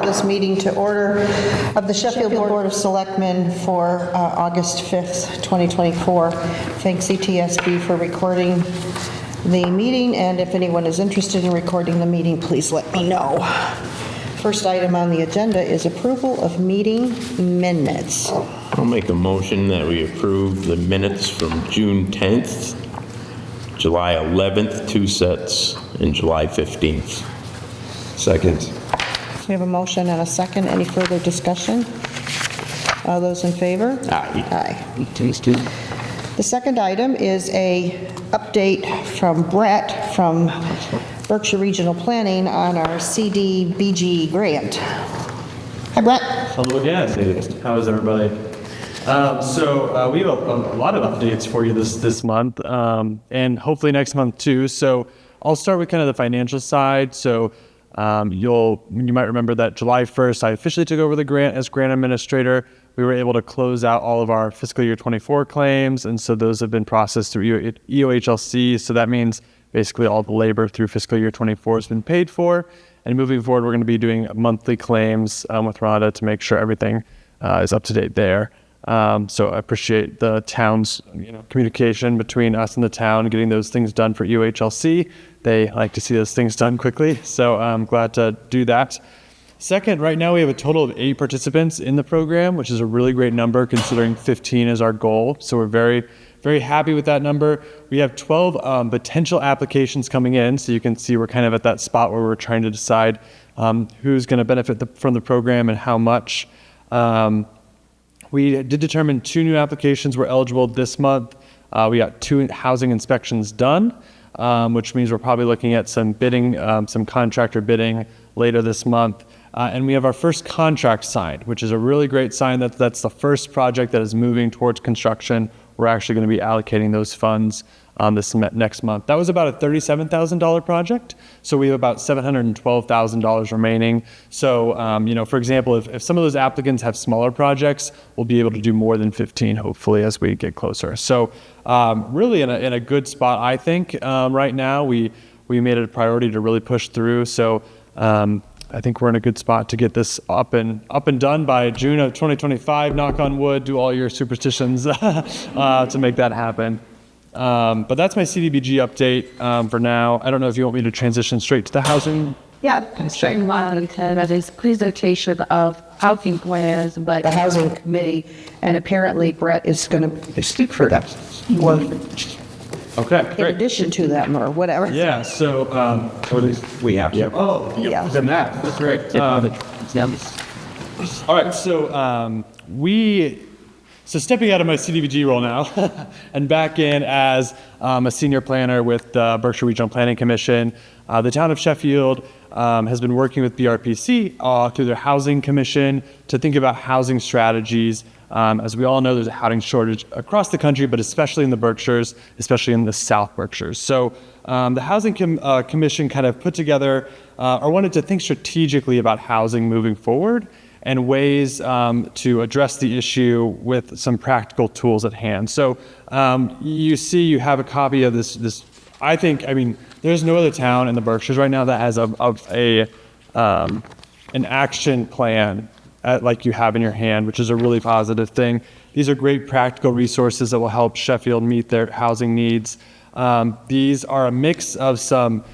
call this meeting to order of the Sheffield Board of Selectmen for August 5th, 2024. Thanks CTSB for recording the meeting, and if anyone is interested in recording the meeting, please let me know. First item on the agenda is approval of meeting minutes. I'll make a motion that we approve the minutes from June 10th, July 11th, 2 sets, and July 15th. Second. We have a motion and a second. Any further discussion? All those in favor? Aye. Aye. Please do. The second item is a update from Brett from Berkshire Regional Planning on our CDBG grant. Hi, Brett. Hello again. How is everybody? So we have a lot of updates for you this month, and hopefully next month too. So I'll start with kind of the financial side. So you might remember that July 1st, I officially took over the grant as grant administrator. We were able to close out all of our fiscal year 24 claims, and so those have been processed through EOHLC. So that means basically all the labor through fiscal year 24 has been paid for. And moving forward, we're going to be doing monthly claims with Rhonda to make sure everything is up to date there. So I appreciate the town's communication between us and the town, getting those things done for EOHLC. They like to see those things done quickly, so I'm glad to do that. Second, right now we have a total of 8 participants in the program, which is a really great number considering 15 is our goal. So we're very, very happy with that number. We have 12 potential applications coming in, so you can see we're kind of at that spot where we're trying to decide who's going to benefit from the program and how much. We did determine 2 new applications were eligible this month. We got 2 housing inspections done, which means we're probably looking at some bidding, some contractor bidding later this month. And we have our first contract signed, which is a really great sign that that's the first project that is moving towards construction. We're actually going to be allocating those funds this next month. That was about a $37,000 project, so we have about $712,000 remaining. So, for example, if some of those applicants have smaller projects, we'll be able to do more than 15, hopefully, as we get closer. So, really in a good spot, I think. Right now, we made it a priority to really push through. So, I think we're in a good spot to get this up and done by June of 2025. Knock on wood. Do all your superstitions to make that happen. But that's my CDBG update for now. I don't know if you want me to transition straight to the housing. Yeah, starting that is presentation of housing plans by the housing committee, and apparently Brett is going to speak for them. Okay, In great. addition to them or whatever. Yeah, so We have. yeah. Oh, Yeah. then that's great. All right, so stepping out of my CDBG role now and back in as a senior planner with the Berkshire Regional Planning Commission. The town of Sheffield has been working with BRPC through their housing commission to think about housing strategies. As we all know, there's a housing shortage across the country, but especially in the Berkshires, especially in the South Berkshires. So the Housing Commission kind of put together or wanted to think strategically about housing moving forward and ways to address the issue with some practical tools at hand. So you have a copy of this. I mean, there's no other town in the Berkshires right now that has an action plan like you have in your hand, which is a really positive thing. These are great practical resources that will help Sheffield meet their housing needs. These are a mix of some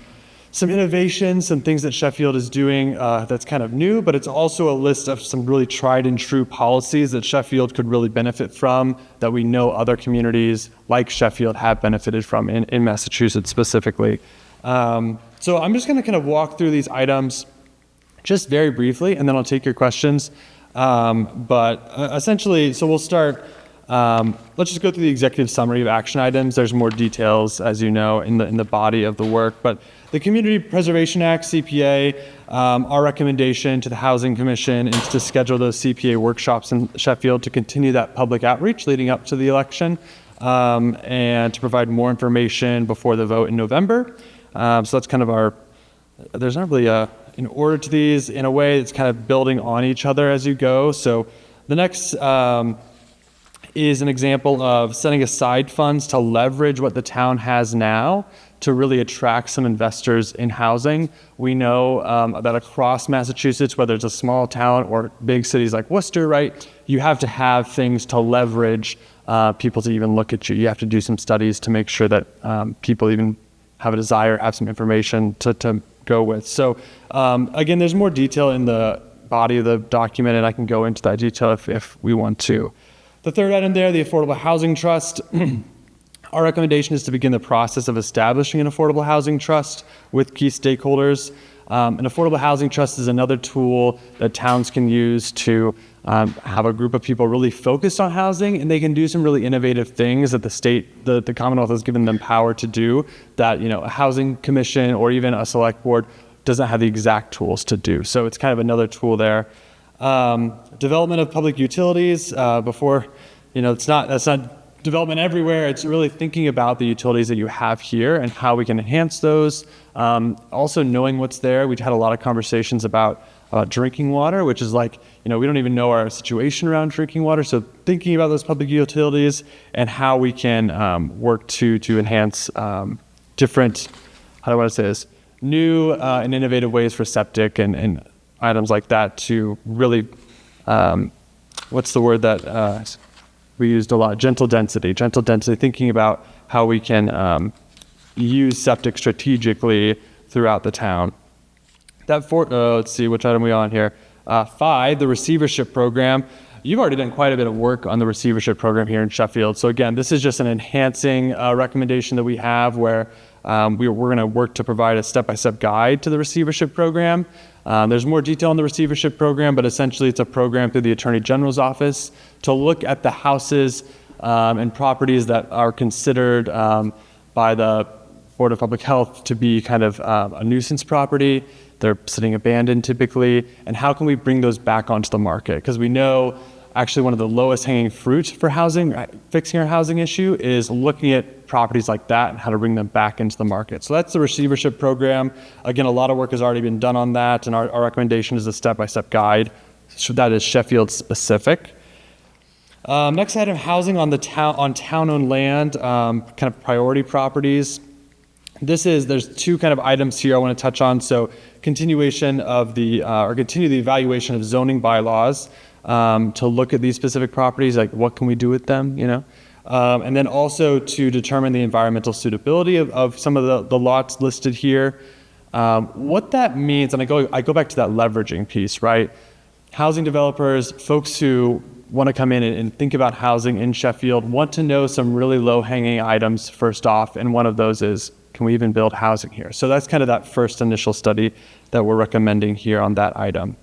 innovations, some things that Sheffield is doing that's kind of new, but it's also a list of some really tried and true policies that Sheffield could really benefit from that we know other communities like Sheffield have benefited from in Massachusetts specifically. So I'm just going to kind of walk through these items just very briefly, and then I'll take your questions. But essentially, so we'll start. Let's just go through the executive summary of action items. There's more details, as you know, in the body of the work. But the Community Preservation Act, CPA, our recommendation to the Housing Commission is to schedule those CPA workshops in Sheffield to continue that public outreach leading up to the election and to provide more information before the vote in November. So that's kind of there's not really an order to these. In a way, it's kind of building on each other as you go. So the next is an example of setting aside funds to leverage what the town has now to really attract some investors in housing. We know that across Massachusetts, whether it's a small town or big cities like Worcester, right, you have to have things to leverage people to even look at you. You have to do some studies to make sure that people even have a desire, have some information to go with. So again, there's more detail in the body of the document, and I can go into that detail if we want to. The third item there, the Affordable Housing Trust. Our recommendation is to begin the process of establishing an affordable housing trust with key stakeholders. An affordable housing trust is another tool that towns can use to have a group of people really focused on housing, and they can do some really innovative things that the Commonwealth has given them power to do that, a housing commission or even a select board doesn't have the exact tools to do. So it's kind of another tool there. Development of public utilities before, that's not development everywhere. It's really thinking about the utilities that you have here and how we can enhance those. Also knowing what's there. We've had a lot of conversations about drinking water, which is like, we don't even know our situation around drinking water. So thinking about those public utilities and how we can work to enhance different, how do I want to say this, new and innovative ways for septic and items like that to really, what's the word that we used a lot? Gentle density, thinking about how we can use septic strategically throughout the town. Let's see, which item are we on here? 5, the receivership program. You've already done quite a bit of work on the receivership program here in Sheffield. So again, this is just an enhancing recommendation that we have where we're going to work to provide a step-by-step guide to the receivership program. There's more detail on the receivership program, but essentially it's a program through the Attorney General's office to look at the houses and properties that are considered by the Board of Public Health to be kind of a nuisance property. They're sitting abandoned typically, and how can we bring those back onto the market? Because we know actually one of the lowest hanging fruit for housing, fixing our housing issue, is looking at properties like that and how to bring them back into the market. So that's the receivership program. Again, a lot of work has already been done on that, and our recommendation is a step-by-step guide. So that is Sheffield specific. Next item, housing on town-owned land, kind of priority properties. There's 2 kind of items here I want to touch on. So continuation of continue the evaluation of zoning bylaws to look at these specific properties, like what can we do with them, and then also to determine the environmental suitability of some of the lots listed here. What that means, and I go back to that leveraging piece, right? Housing developers, folks who want to come in and think about housing in Sheffield want to know some really low-hanging items first off, and one of those is, can we even build housing here? So that's kind of that first initial study that we're recommending here on that item.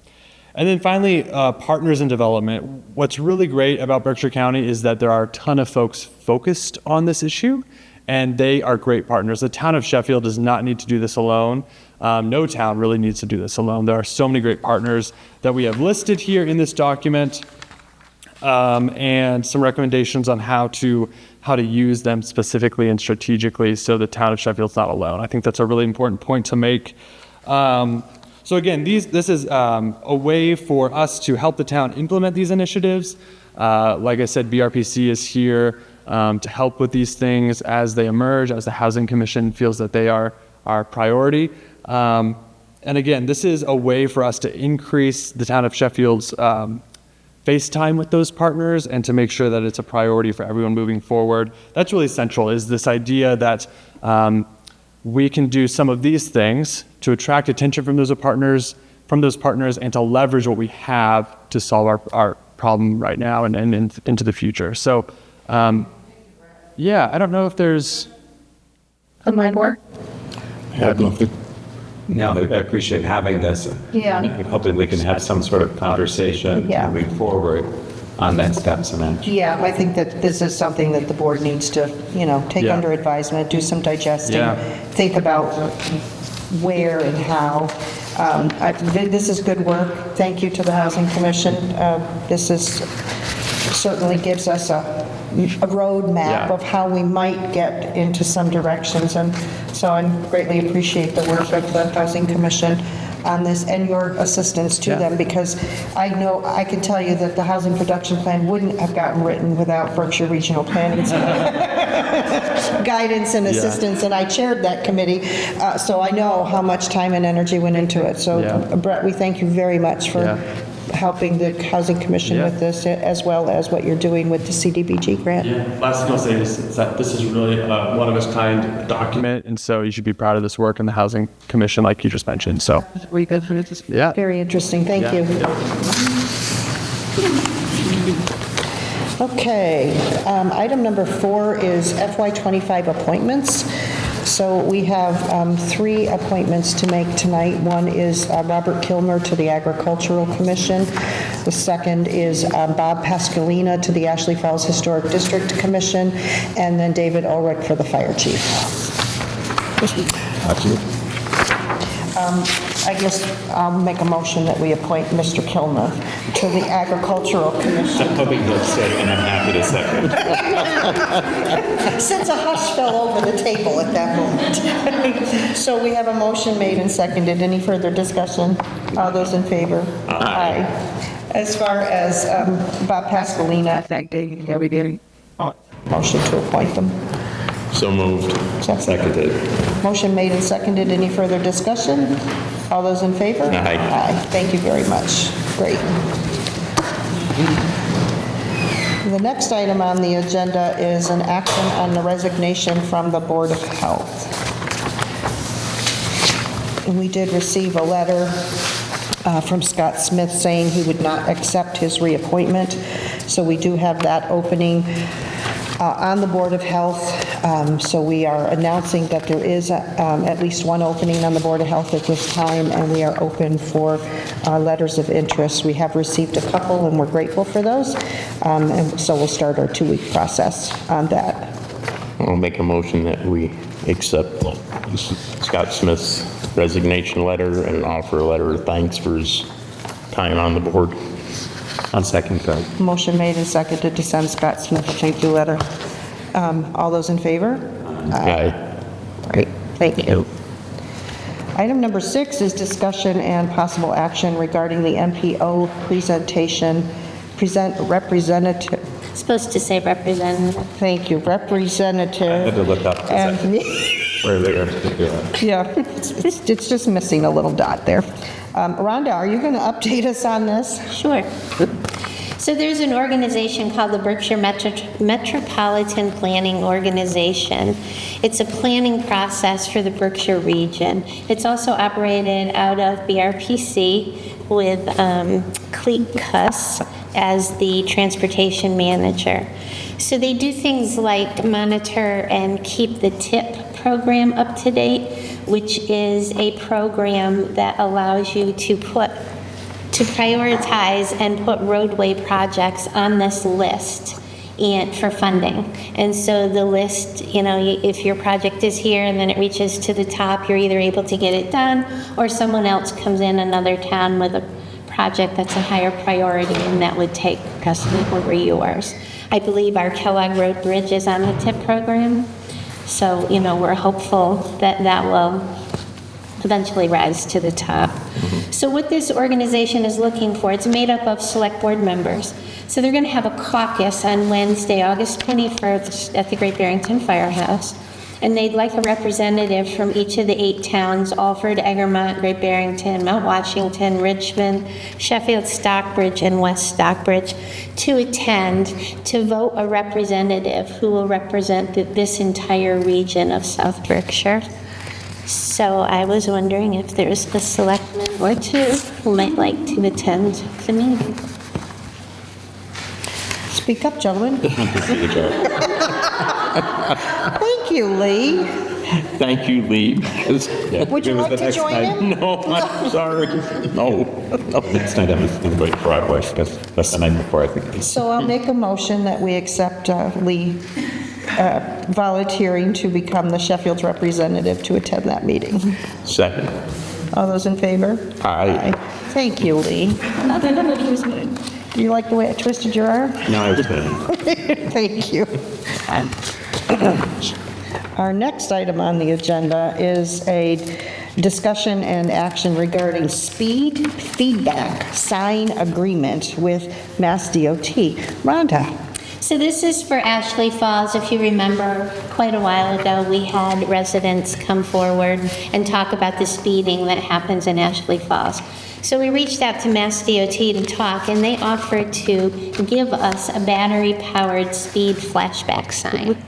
And then finally, partners in development. What's really great about Berkshire County is that there are a ton of folks focused on this issue, and they are great partners. The town of Sheffield does not need to do this alone. No town really needs to do this alone. There are so many great partners that we have listed here in this document, and some recommendations on how to use them specifically and strategically so the town of Sheffield's not alone. I think that's a really important point to make. So again, this is a way for us to help the town implement these initiatives. Like I said, BRPC is here to help with these things as they emerge, as the Housing Commission feels that they are our priority. And again, this is a way for us to increase the town of Sheffield's face time with those partners and to make sure that it's a priority for everyone moving forward. That's really central, is this idea that we can do some of these things to attract attention from those partners, and to leverage what we have to solve our problem right now and into the future. So, yeah, I don't know if there's... more? No, I appreciate having this. Yeah. Hopefully we can have some sort of conversation Yeah. moving forward on next steps and action. Yeah, I think that this is something that the board needs to, take Yeah. under advisement, do some digesting, Yeah. think about where and how. This is good work. Thank you to the Housing Commission. This certainly gives us a roadmap Yeah. of how we might get into some directions, and so I greatly appreciate the work of the Housing Commission. on this and your assistance to Yeah. them, because I know, I can tell you that the housing production plan wouldn't have gotten written without Berkshire Regional Planning's guidance and assistance, and I chaired that committee, so I know how much time and energy went into it. So Yeah. Brett, we thank you very much for Yeah. helping the Housing Commission Yeah. with this, as well as what you're doing with the CDBG grant. Yeah, last thing I'll say is that this is really a one-of-a-kind document, and so you should be proud of this work in the Housing Commission, like you just mentioned, so. We good for this? Yeah. Very interesting, thank Yeah. you. Okay, item number 4 is FY25 appointments. So we have 3 appointments to make tonight. One is Robert Kilmer to the Agricultural Commission. The second is Bob Pascalina to the Ashley Falls Historic District Commission, and then David Ulrich for the Fire Chief. I guess I'll make a motion that we appoint Mr. Kilmer to the Agricultural Commission. I'm hoping he'll say, and I'm happy to second. Since a hush fell over the table at that moment. So we have a motion made and seconded. Any further discussion? All those in favor? Aye. As far as Bob Pascalina, Affecting everything. motion to appoint them. So moved. Seconded. Motion made and seconded. Any further discussion? All those in favor? Aye. Aye. Thank you very much. Great. The next item on the agenda is an action on the resignation from the Board of Health. And we did receive a letter from Scott Smith saying he would not accept his reappointment. So we do have that opening on the Board of Health. So we are announcing that there is at least one opening on the Board of Health at this time, and we are open for letters of interest. We have received a couple, and we're grateful for those. And so we'll start our 2-week process on that. I'll make a motion that we accept Scott Smith's resignation letter and offer a letter of thanks for his time on the board. On second thought. Motion made and seconded to send Scott Smith a thank you letter. All those in favor? Aye. Great, thank you. Item number 6 is discussion and possible action regarding the MPO representative. Supposed to say representative. Thank you, I had representative. to look up And, where they are particular. yeah, it's just missing a little dot there. Rhonda, are you going to update us on this? Sure. So there's an organization called the Berkshire Metropolitan Planning Organization. It's a planning process for the Berkshire region. It's also operated out of BRPC with Cleet Cuss as the transportation manager. So they do things like monitor and keep the TIP program up to date, which is a program that allows you to prioritize and put roadway projects on this list and for funding. And so the list, if your project is here and then it reaches to the top, you're either able to get it done, or someone else comes in another town with a project that's a higher priority and that would take precedent over yours. I believe our Kellogg Road Bridge is on the TIP program. So, we're hopeful that that will eventually rise to the top. So what this organization is looking for, it's made up of select board members. So they're going to have a caucus on Wednesday, August 21st at the Great Barrington Firehouse. And they'd like a representative from each of the 8 towns, Alford, Egremont, Great Barrington, Mount Washington, Richmond, Sheffield, Stockbridge, and West Stockbridge, to attend to vote a representative who will represent this entire region of South Berkshire. So I was wondering if there's a selectman or 2 who might like to attend the meeting. Speak up, gentlemen. Thank you, Lee. Thank you, Lee. because- Would you It was like the to next join time. him? No, I'm sorry. No. Next night I was thinking about Broadway, because that's the night before, I think. So I'll make a motion that we accept Lee volunteering to become the Sheffield's representative to attend that meeting. Second. All those in favor? Aye. Thank you, Lee. Do you like the way I twisted your arm? No, I was kidding. Thank you. Our next item on the agenda is a Discussion and action regarding speed feedback sign agreement with Mass DOT. Rhonda? So this is for Ashley Falls. If you remember, quite a while ago, we had residents come forward and talk about the speeding that happens in Ashley Falls. So we reached out to Mass DOT to talk, and they offered to give us a battery-powered speed flashback sign.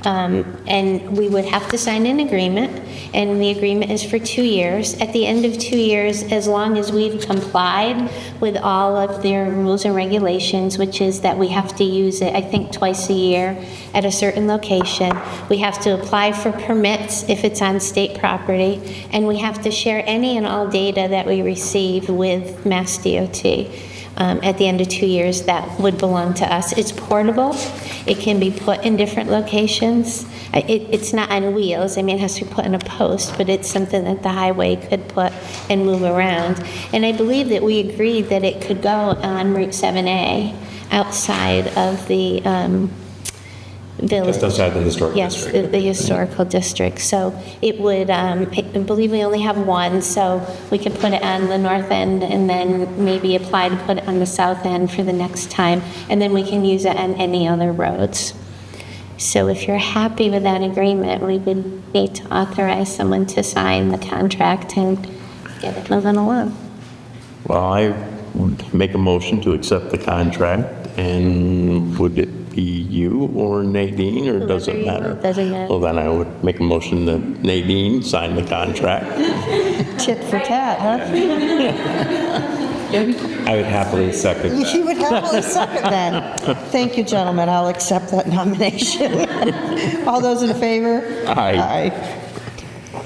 And we would have to sign an agreement, and the agreement is for 2 years. At the end of 2 years, as long as we've complied with all of their rules and regulations, which is that we have to use it, I think, twice a year at a certain location. We have to apply for permits if it's on state property, and we have to share any and all data that we receive with Mass DOT. At the end of 2 years, that would belong to us. It's portable. It can be put in different locations. It's not on wheels. I mean, it has to be put in a post, but it's something that the highway could put and move around. And I believe that we agreed that it could go on Route 7A outside of the village. Just outside the historic district. Yes, the historical district. So it would, I believe we only have one, so we could put it on the north end and then maybe apply to put it on the south end for the next time, and then we can use it on any other roads. So if you're happy with that agreement, we would need to authorize someone to sign the contract and get it moving along. Well, I would make a motion to accept the contract, and would it be you or Nadine, or does it Whoever you matter? want, doesn't matter. Well, then I would make a motion that Nadine sign the contract. Tit for tat, huh? I would happily second that. You would happily second then. Thank you, gentlemen. I'll accept that nomination. All those in favor? Aye.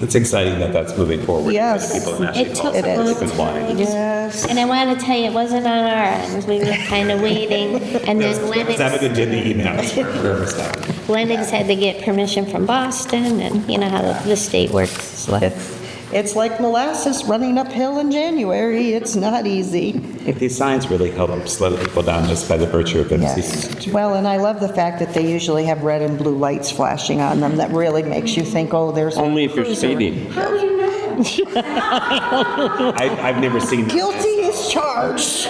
It's exciting that that's moving forward. Yes. People in Ashley It took Falls It a is. long complying. time. Yes. And I want to tell you, it wasn't on our end. We were kind of waiting, and then Seven did the emails for Riverside. Lennox had to get permission from Boston, and you know how the state works. It's like molasses running uphill in January. It's not easy. These signs really help slow people down just by the virtue of them Yes. seeing. Well, and I love the fact that they usually have red and blue lights flashing on them. That really makes you think, oh, there's a Only if you're cruiser. speeding. I've never seen. Guilty is charged.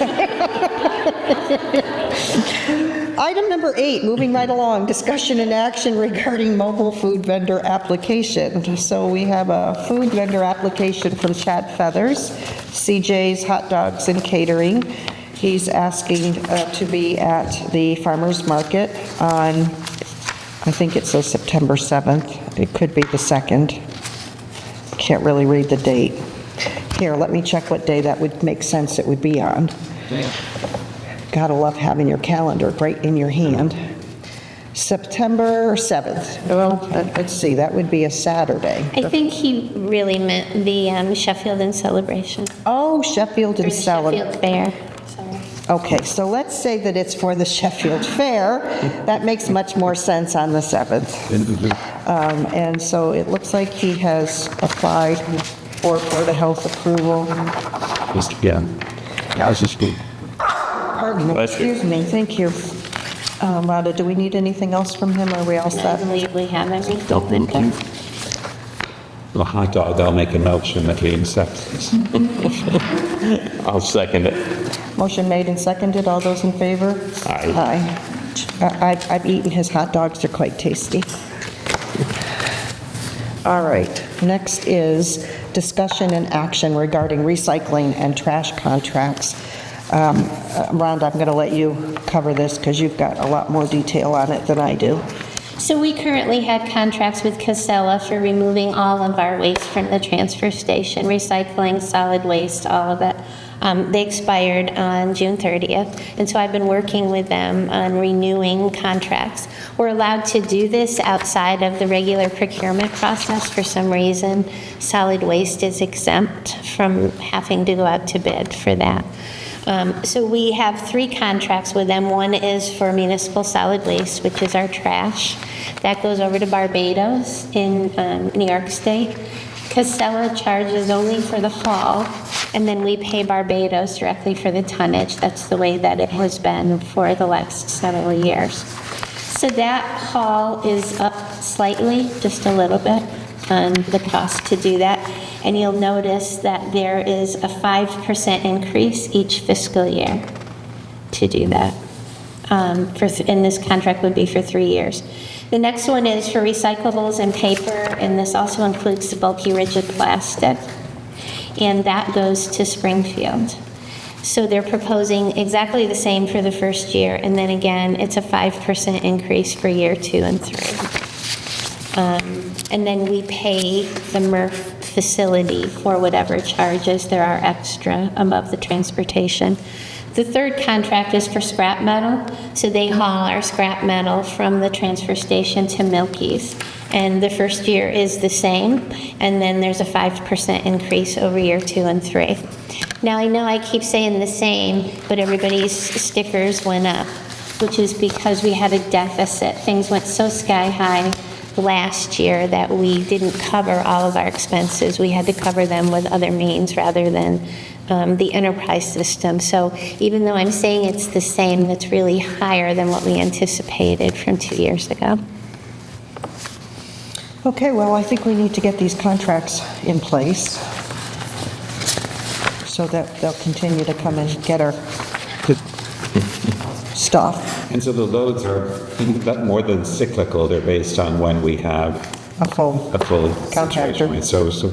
Item number 8, moving right along, discussion and action regarding mobile food vendor application. So we have a food vendor application from Chad Feathers, CJ's Hot Dogs and Catering. He's asking to be at the farmer's market on, I think it says September 7th. It could be the 2nd. Can't really read the date. Here, let me check what day that would make sense it would be on. Gotta love having your calendar right in your hand. September 7th. Well, let's see, that would be a Saturday. I think he really meant the Sheffield and Celebration. Oh, Sheffield Or and Cellar. Sheffield Fair. Sorry. Okay, so let's say that it's for the Sheffield Fair. That makes much more sense on the 7th. And so it looks like he has applied for Board of Health approval. Yeah. I was just good. Pardon me, Bless you. excuse me, thank you. Rhonda, do we need anything else from him? Are we all I set? believe we have everything. A hot dog, I'll make a motion that we accept this. I'll second it. Motion made and seconded. All those in favor? Aye. Aye. I've eaten his hot dogs. They're quite tasty. All right. Next is discussion and action regarding recycling and trash contracts. Rhonda, I'm going to let you cover this because you've got a lot more detail on it than I do. So we currently had contracts with Casella for removing all of our waste from the transfer station, recycling, solid waste, all of it. They expired on June 30th, and so I've been working with them on renewing contracts. We're allowed to do this outside of the regular procurement process. For some reason, solid waste is exempt from having to go out to bid for that. So we have 3 contracts with them. One is for municipal solid waste, which is our trash. That goes over to Barbados in New York State. Casella charges only for the haul, and then we pay Barbados directly for the tonnage. That's the way that it has been for the last several years. So that haul is up slightly, just a little bit, on the cost to do that. and you'll notice that there is a 5% increase each fiscal year to do that. And this contract would be for 3 years. The next one is for recyclables and paper, and this also includes the bulky rigid plastic, and that goes to Springfield. So they're proposing exactly the same for the first year, and then again, it's a 5% increase for year 2 and 3. And then we pay the MRF facility for whatever charges there are extra above the transportation. The third contract is for scrap metal, so they haul our scrap metal from the transfer station to Milky's. And the first year is the same, and then there's a 5% increase over year 2 and 3. Now, I know I keep saying the same, but everybody's stickers went up, which is because we had a deficit. Things went so sky high last year that we didn't cover all of our expenses. We had to cover them with other means rather than the enterprise system. So even though I'm saying it's the same, it's really higher than what we anticipated from 2 years ago. Okay, well, I think we need to get these contracts in place so that they'll continue to come and get our stuff. And so the loads are more than cyclical, they're based on when we have A full contractor. situation, right? So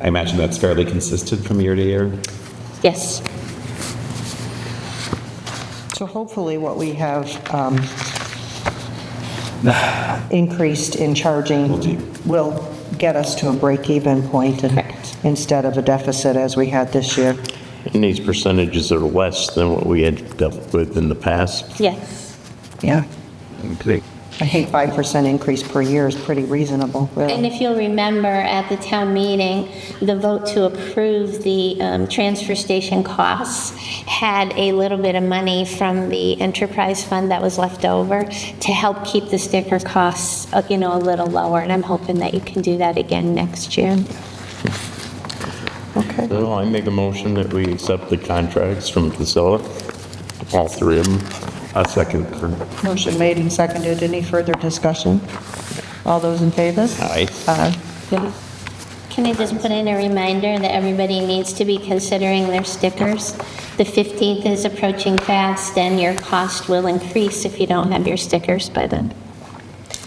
I imagine that's fairly consistent from year to year? Yes. So hopefully what we have increased in charging will get us to a break-even point instead of a deficit as we had this year. And these percentages are less than what we had dealt with in the past. Yes. Yeah, Okay. I think 5% increase per year is pretty reasonable, And really. if you'll remember at the town meeting, the vote to approve the transfer station costs had a little bit of money from the enterprise fund that was left over to help keep the sticker costs, a little lower. And I'm hoping that you can do that again next year. Okay, So I make a motion that we accept the contracts from Casella, all 3 of them. A second. motion made and seconded. Any further discussion? All those in favor? Aye. Aye. Can I just put in a reminder that everybody needs to be considering their stickers? The 15th is approaching fast, and your cost will increase if you don't have your stickers by then.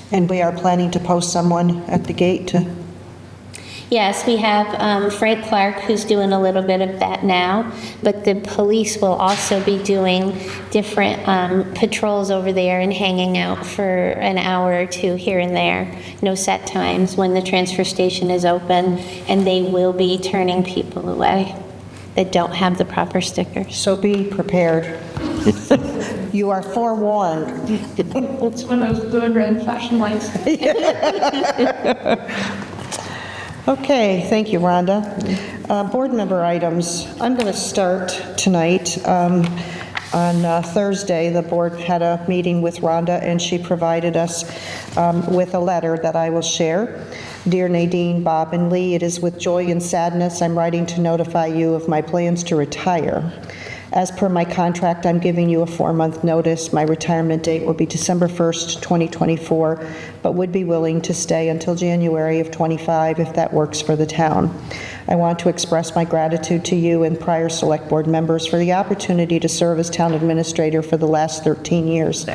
And we are planning to post someone at the gate to, Yes, we have Fred Clark, who's doing a little bit of that now, but the police will also be doing different patrols over there and hanging out for an hour or 2 here and there, no set times when the transfer station is open, and they will be turning people away that don't have the proper stickers. so be prepared. You are forewarned. It's one of those good red flashing lights. Okay, thank you, Rhonda. Board member items. I'm going to start tonight. On Thursday, the board had a meeting with Rhonda, and she provided us with a letter that I will share. Dear Nadine, Bob, and Lee, it is with joy and sadness I'm writing to notify you of my plans to retire. As per my contract, I'm giving you a 4-month notice. My retirement date will be December 1st, 2024, but would be willing to stay until January of 25 if that works for the town. I want to express my gratitude to you and prior select board members for the opportunity to serve as town administrator for the last 13 years.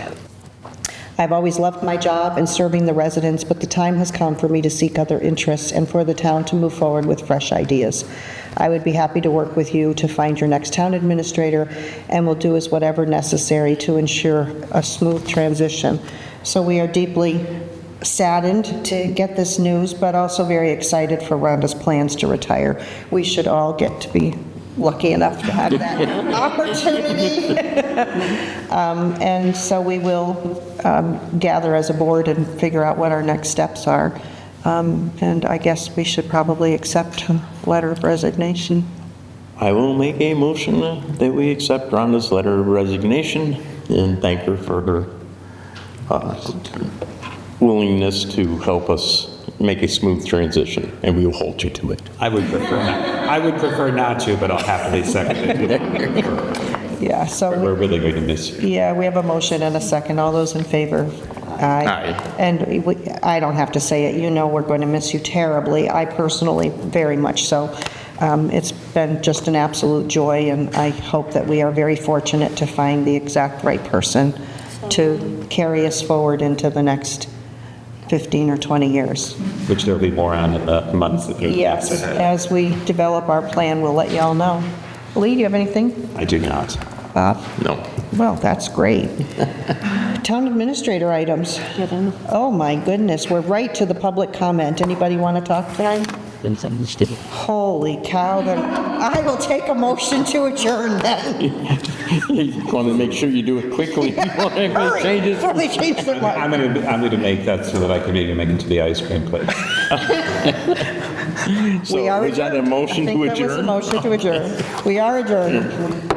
I've always loved my job and serving the residents, but the time has come for me to seek other interests and for the town to move forward with fresh ideas. I would be happy to work with you to find your next town administrator, and will do as whatever necessary to ensure a smooth transition. So we are deeply saddened to get this news, but also very excited for Rhonda's plans to retire. We should all get to be lucky enough to have that opportunity. And so we will gather as a board and figure out what our next steps are. And I guess we should probably accept a letter of resignation. I will make a motion that we accept Rhonda's letter of resignation and thank her for her willingness to help us make a smooth transition, and we will hold you to it. I would prefer not to, but I'll happily second it. Yeah, so, We're really going to miss you. yeah, we have a motion and a second. All those in favor? Aye. And I don't have to say it, you know we're going to miss you terribly. I personally, very much so. It's been just an absolute joy, and I hope that we are very fortunate to find the exact right person to carry us forward into the next 15 or 20 years. Which there'll be more on in the months that are Yes, as we develop our plan, we'll let you all know. Lee, do you have anything? I do not. Bob? No. Well, that's great. Town administrator items. Oh, my goodness, we're right to the public comment. Anybody want to talk tonight? Holy cow, then I will take a motion to adjourn then. You want to make sure you do it quickly before anybody Hurry, changes. before they change their mind. I'm gonna make that so that I can maybe make it to the ice cream place. So, was that a motion to I think that was a adjourn? motion to adjourn. We are adjourned.